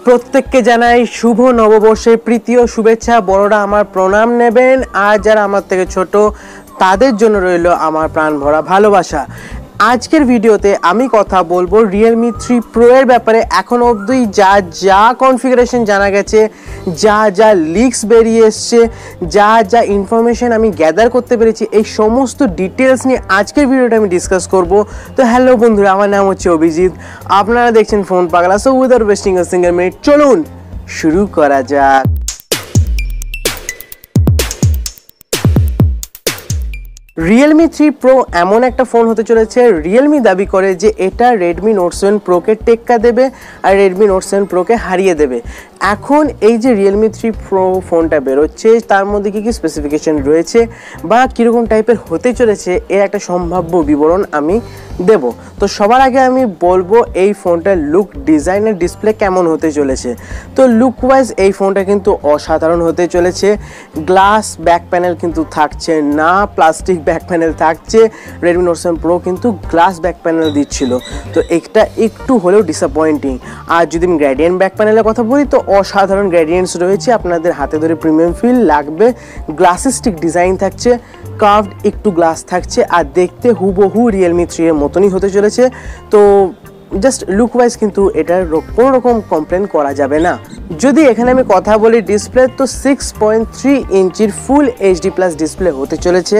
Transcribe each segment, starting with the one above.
প্রত্যেককে জানাই শুভ নববর্ষের প্রীতি ও শুভেচ্ছা। বড়রা আমার প্রণাম নেবেন, আর যারা আমার থেকে ছোট তাদের জন্য রইল আমার প্রাণ ভরা ভালোবাসা। আজকের ভিডিওতে আমি কথা বলবো Realme 3 Pro এর ব্যাপারে। এখন অবধি যা যা কনফিগারেশন জানা গেছে, যা যা লিক্স বেরিয়ে এসছে, যা যা ইনফরমেশন আমি গ্যাদার করতে পেরেছি, এই সমস্ত ডিটেলস নিয়ে আজকের ভিডিওটা আমি ডিসকাস করব। তো হ্যালো বন্ধুরা, আমার নাম হচ্ছে অভিজিৎ, আপনারা দেখছেন ফোন পাগলা। So without wasting a single minute চলুন শুরু করা যাক। Realme 3 Pro এমন একটা ফোন হতে চলেছে, Realme দাবি করে যে এটা Redmi Note 7 Pro কে টেক্কা দেবে আর Redmi Note 7 Pro কে হারিয়ে দেবে। এখন এই যে Realme 3 Pro ফোনটা বেরোচ্ছে, তার মধ্যে কী কী স্পেসিফিকেশন রয়েছে বা কীরকম টাইপের হতে চলেছে এর একটা সম্ভাব্য বিবরণ আমি দেব। তো সবার আগে আমি বলবো এই ফোনটার লুক, ডিজাইনের ডিসপ্লে কেমন হতে চলেছে। তো লুক ওয়াইজ এই ফোনটা কিন্তু অসাধারণ হতে চলেছে। গ্লাস ব্যাক প্যানেল কিন্তু থাকছে না, প্লাস্টিক ব্যাক প্যানেল থাকছে। Redmi Note 7 Pro কিন্তু গ্লাস ব্যাক প্যানেল দিচ্ছিল, তো এটা একটু হলেও ডিসঅ্যাপয়েন্টিং। আর যদি আমি গ্রেডিয়েন্ট ব্যাক প্যানেলের কথা বলি, তো অসাধারণ গ্রেডিয়েন্টস রয়েছে, আপনাদের হাতে ধরে প্রিমিয়াম ফিল লাগবে। গ্লাসিস্টিক ডিজাইন থাকছে, কার্ভড একটু গ্লাস থাকছে, আর দেখতে হুবহু Realme 3 এর মতনই হতে চলেছে। তো জাস্ট লুক ওয়াইজ কিন্তু এটার কোনো রকম কমপ্লেন করা যাবে না। যদি এখানে আমি কথা বলি ডিসপ্লে, তো 6.3 ইঞ্চির ফুল HD প্লাস ডিসপ্লে হতে চলেছে,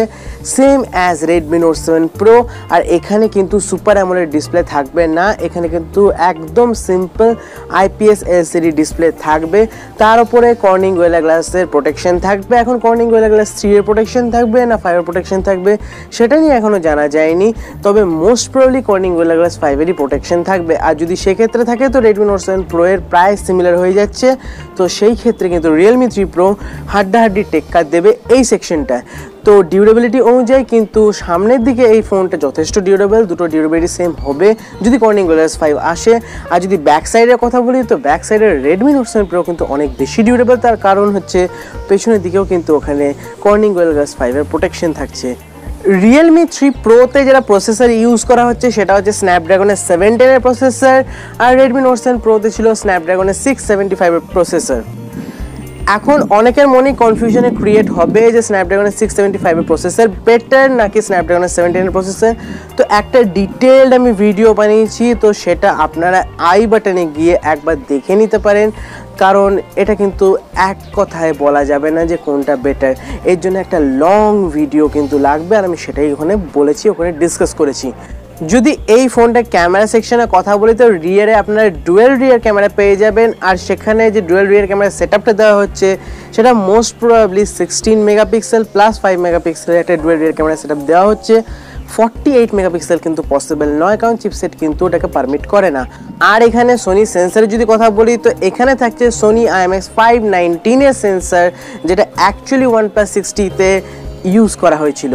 same as Redmi Note 7 Pro। আর এখানে কিন্তু সুপার অ্যামোলেড ডিসপ্লে থাকবে না, এখানে কিন্তু একদম সিম্পল IPS LCD ডিসপ্লে থাকবে। তার উপরে কর্নিং গোরিলা গ্লাসের প্রোটেকশন থাকবে। এখন কর্নিং গোরিলা গ্লাস 3 এর প্রোটেকশন থাকবে না 5 এর প্রোটেকশন থাকবে সেটা নিয়ে এখনও জানা যায়নি, তবে most probably Corning gorilla glass 5 এরই প্রোটেকশন থাকবে। আর যদি সেক্ষেত্রে থাকে তো Redmi Note 7 Pro এর প্রায় সিমিলার হয়ে যাচ্ছে। তো সেই ক্ষেত্রে কিন্তু Realme 3 Pro হাড্ডাহাড্ডি টেক্কা দেবে এই সেকশনটায়। তো ডিউরেবিলিটি অনুযায়ী কিন্তু সামনের দিকে এই ফোনটা যথেষ্ট ডিউরেবল, দুটো ডিউরেবিলিটি সেম হবে যদি কর্নিং গোরিলা গ্লাস 5 আসে। আর যদি ব্যাক সাইডের কথা বলি, তো ব্যাক সাইডের Redmi Note 7 Pro কিন্তু অনেক বেশি ডিউরেবল। তার কারণ হচ্ছে পেছনের দিকেও কিন্তু ওখানে কর্নিং গোরিলা গ্লাস 5 এর প্রোটেকশন থাকছে। Realme 3 Proতে যেটা প্রসেসর ইউজ করা হচ্ছে সেটা হচ্ছে স্ন্যাপড্রাগনের 710 এর প্রসেসর, আর Redmi Note 7 Proতে ছিল স্ন্যাপড্রাগনের 675 এর প্রসেসর। এখন অনেকের মনে কনফিউশনে ক্রিয়েট হবে যে স্ন্যাপড্রাগনের 675 এর প্রসেসর বেটার নাকি স্ন্যাপড্রাগনের 710 এর প্রসেসর। তো একটা ডিটেইলড আমি ভিডিও বানিয়েছি, তো সেটা আপনারা আই বাটনে গিয়ে একবার দেখে নিতে পারেন, কারণ এটা কিন্তু এক কথায় বলা যাবে না যে কোনটা বেটার। এর জন্য একটা লং ভিডিও কিন্তু লাগবে, আর আমি সেটাই ওখানে বলেছি, ওখানে ডিসকাস করেছি। যদি এই ফোনটা ক্যামেরা সেকশনে কথা বলি, তো রিয়ারে আপনারা ডুয়েল রিয়ার ক্যামেরা পেয়ে যাবেন। আর সেখানে যে ডুয়েল রিয়ার ক্যামেরা সেটআপটা দেওয়া হচ্ছে সেটা মোস্ট প্রবাবলি 16 মেগাপিক্সেল প্লাস 5 মেগাপিক্সেলের একটা ডুয়েল রিয়ার ক্যামেরা সেটআপ দেওয়া হচ্ছে। 48 মেগাপিক্সেল কিন্তু পসিবল নয়, কারণ চিপসেট কিন্তু ওটাকে পারমিট করে না। আর এখানে সোনি সেন্সারের যদি কথা বলি, তো এখানে থাকছে সোনি IMX 519 এর সেন্সার, যেটা অ্যাকচুয়ালি OnePlus 60তে ইউজ করা হয়েছিল।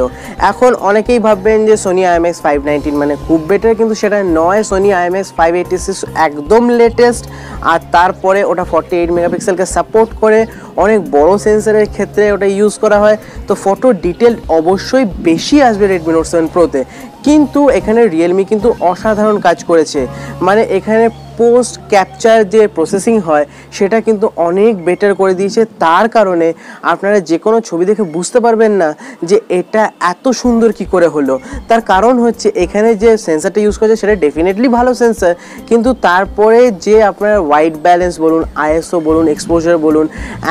এখন অনেকেই ভাববেন যে সোনি IMX 519 মানে খুব বেটার, কিন্তু সেটা নয়। সোনি IMX 586 একদম লেটেস্ট, আর তারপরে ওটা 48 মেগাপিক্সেলকে সাপোর্ট করে। অনেক বড় সেন্সারের ক্ষেত্রে ওটা ইউজ করা হয়, তো ফটো ডিটেল অবশ্যই বেশি আসবে Redmi Note 7 Proতে। কিন্তু এখানে Realme কিন্তু অসাধারণ কাজ করেছে, মানে এখানে পোস্ট ক্যাপচার যে প্রসেসিং হয় সেটা কিন্তু অনেক বেটার করে দিয়েছে। তার কারণে আপনারা যে কোনো ছবি দেখে বুঝতে পারবেন না যে এটা এত সুন্দর কি করে হলো। তার কারণ হচ্ছে এখানে যে সেন্সারটা ইউজ করেছে সেটা ডেফিনেটলি ভালো সেন্সার, কিন্তু তারপরে যে আপনার হোয়াইট ব্যালেন্স বলুন, ISO বলুন, এক্সপোজার বলুন,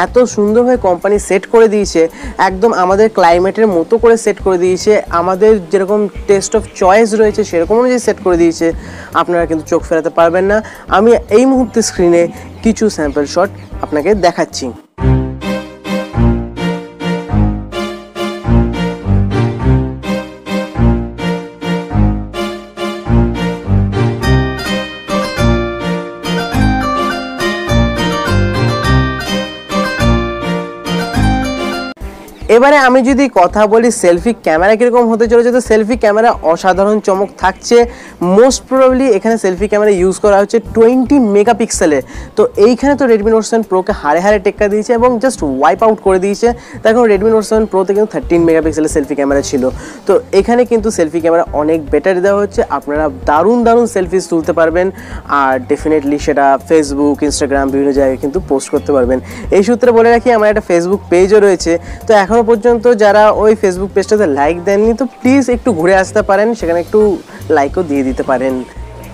এত সুন্দরভাবে কোম্পানি সেট করে দিয়েছে, একদম আমাদের ক্লাইমেটের মতো করে সেট করে দিয়েছে, আমাদের যেরকম টেস্ট অফ চয়েস রয়েছে সেরকম অনুযায়ী সেট করে দিয়েছে, আপনারা কিন্তু চোখ ফেরাতে পারবেন না। আমি এই মুহূর্তে স্ক্রিনে কিছু স্যাম্পল শট আপনাকে দেখাচ্ছি। এবারে আমি যদি কথা বলি সেলফি ক্যামেরা কীরকম হতে চলেছে, তো সেলফি ক্যামেরা অসাধারণ চমক থাকছে। মোস্ট প্রবাবলি এখানে সেলফি ক্যামেরা ইউজ করা হচ্ছে 20 মেগাপিক্সেলে। তো এইখানে তো রেডমি নোট 7 প্রোকে হারে হারে টেক্কা দিয়েছে এবং জাস্ট ওয়াইপ আউট করে দিয়েছে। তার কারণ রেডমি নোট 7 প্রোতে কিন্তু 13 মেগাপিক্সেলের সেলফি ক্যামেরা ছিল। তো এখানে কিন্তু সেলফি ক্যামেরা অনেক বেটার দেওয়া হচ্ছে, আপনারা দারুণ দারুণ সেলফিস তুলতে পারবেন আর ডেফিনেটলি সেটা ফেসবুক, ইনস্টাগ্রাম বিভিন্ন জায়গায় কিন্তু পোস্ট করতে পারবেন। এই সূত্রে বলে রাখি আমার একটা ফেসবুক পেজও রয়েছে, তো এখনও পর্যন্ত যারা ওই ফেসবুক পেজটাতে লাইক দেননি তো প্লিজ একটু ঘুরে আসতে পারেন, সেখানে একটু লাইকও দিয়ে দিতে পারেন।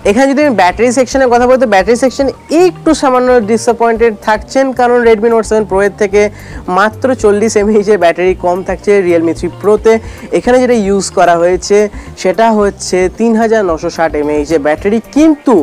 এখানে যদি আমি ব্যাটারি সেকশনের কথা বলি তো ব্যাটারি সেকশন একটু সামান্য ডিসঅ্যাপয়েন্টেড থাকছেন, কারণ রেডমি নোট 7 প্রো এর থেকে মাত্র 40 mAh ব্যাটারি কম থাকছে রিয়েলমি 3 প্রোতে। এখানে যেটা ইউজ করা হয়েছে সেটা হচ্ছে 3960 mAh ব্যাটারি, কিন্তু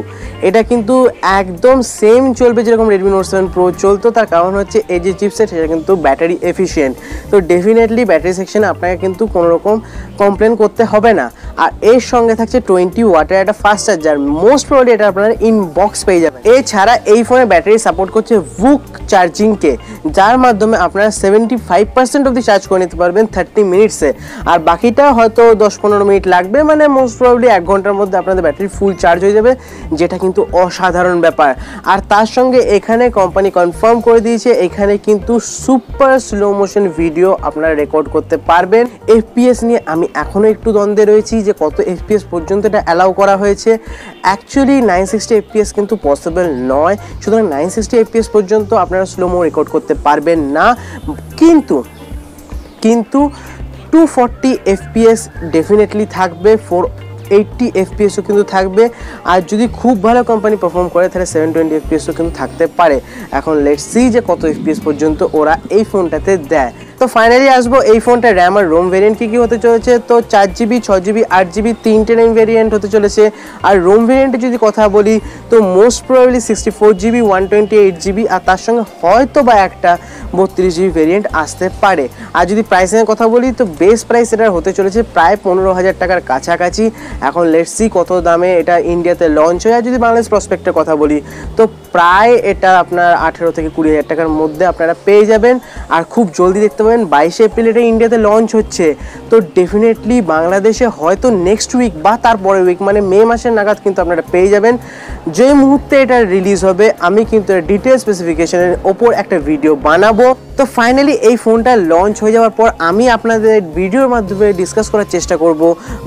এটা কিন্তু একদম সেম চলবে যেরকম রেডমি নোট 7 প্রো চলতো। তার কারণ হচ্ছে এই যে চিপসেট সেটা কিন্তু ব্যাটারি এফিশিয়েন্ট। তো ডেফিনেটলি ব্যাটারি সেকশনে আপনাকে কিন্তু কোনো রকম কমপ্লেন করতে হবে না। আর এর সঙ্গে থাকছে 20 ওয়াটের একটা ফাস্ট চার্জার, মোস্ট প্রবাবলি এটা আপনারা ইনবক্স পেয়ে যাবেন। এছাড়া এই ফোনে ব্যাটারি সাপোর্ট করছে VOOC চার্জিংকে, যার মাধ্যমে আপনারা 75% অবধি চার্জ করে নিতে পারবেন 30 মিনিটসে, আর বাকিটা হয়তো 10-15 মিনিট লাগবে, মানে মোস্ট প্রবাবলি 1 ঘন্টার মধ্যে আপনাদের ব্যাটারি ফুল চার্জ হয়ে যাবে, যেটা কিন্তু অসাধারণ ব্যাপার। আর তার সঙ্গে এখানে কোম্পানি কনফার্ম করে দিয়েছে এখানে কিন্তু সুপার স্লো মোশন ভিডিও আপনারা রেকর্ড করতে পারবেন। FPS নিয়ে আমি এখনও একটু দ্বন্দ্বে রয়েছি যে কত FPS পর্যন্ত এটা অ্যালাউ করা হয়েছে। অ্যাকচুয়ালি 960 FPS কিন্তু পসিবল নয়, সুতরাং 960 FPS পর্যন্ত আপনারা স্লোমো রেকর্ড করতে পারবেন না, কিন্তু 240 FPS ডেফিনেটলি থাকবে, 480 FPS ও কিন্তু থাকবে, আর যদি খুব ভালো কোম্পানি পারফর্ম করে তাহলে 720 FPS ও কিন্তু থাকতে পারে। এখন লেটস সি যে কত FPS পর্যন্ত ওরা এই ফোনটাতে দেয়। তো ফাইনালি আসবো এই ফোনটা র্যাম আর রোম ভেরিয়েন্ট কী হতে চলেছে। তো 4GB, 6GB, 8GB তিনটে র্যাম ভেরিয়েন্ট হতে চলেছে। আর রোম ভেরিয়েন্টে যদি কথা বলি তো মোস্ট প্রবাবলি 64GB, 128GB, আর তার সঙ্গে হয়তো বা একটা 32GB ভেরিয়েন্ট আসতে পারে। আর যদি প্রাইসিংয়ের কথা বলি তো বেস প্রাইস এটার হতে চলেছে প্রায় 15,000 টাকার কাছাকাছি। এখন লেটস সি কত দামে এটা ইন্ডিয়াতে লঞ্চ হয়। আর যদি বাংলাদেশ প্রসপেক্টের কথা বলি তো প্রায় এটা আপনার 18 থেকে 20,000 টাকার মধ্যে আপনারা পেয়ে যাবেন। আর খুব জলদি দেখতে পাবেন 22 এপ্রিল এটা ইন্ডিয়াতে লঞ্চ হচ্ছে। তো ডেফিনেটলি বাংলাদেশে হয়তো নেক্সট উইক বা তারপরের উইক মানে মে মাসের নাগাদ কিন্তু আপনারা পেয়ে যাবেন। যে মুহূর্তে এটা রিলিজ হবে আমি কিন্তু ডিটেল স্পেসিফিকেশনের ওপর একটা ভিডিও বানাবো। তো ফাইনালি এই ফোনটা লঞ্চ হয়ে যাওয়ার পর আমি আপনাদের ভিডিওর মাধ্যমে ডিসকাস করার চেষ্টা করব,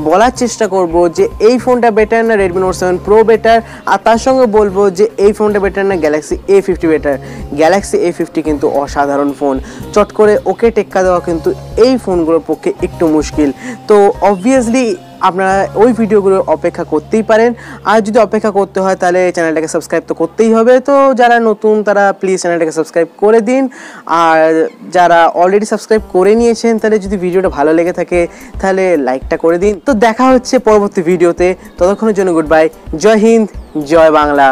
বলার চেষ্টা করব যে এই ফোনটা বেটার না রেডমি নোট 7 প্রো বেটার, আর তার সঙ্গে বলবো যে এই ফোনটা বেটার না Galaxy A50 better. Galaxy A50 কিন্তু অসাধারণ ফোন, চট করে ওকে টেক্কা দেওয়া কিন্তু এই ফোনগুলোর পক্ষে একটু মুশকিল। তো অবভিয়াসলি আপনারা ওই ভিডিওগুলো অপেক্ষা করতেই পারেন। আর যদি অপেক্ষা করতে হয় তাহলে চ্যানেলটাকে সাবস্ক্রাইব তো করতেই হবে। তো যারা নতুন তারা প্লিজ চ্যানেলটাকে সাবস্ক্রাইব করে দিন, আর যারা অলরেডি সাবস্ক্রাইব করে নিয়েছেন তাহলে যদি ভিডিওটা ভালো লেগে থাকে তাহলে লাইকটা করে দিন। তো দেখা হচ্ছে পরবর্তী ভিডিওতে, ততক্ষণের জন্য গুড বাই, জয় হিন্দ, জয় বাংলা।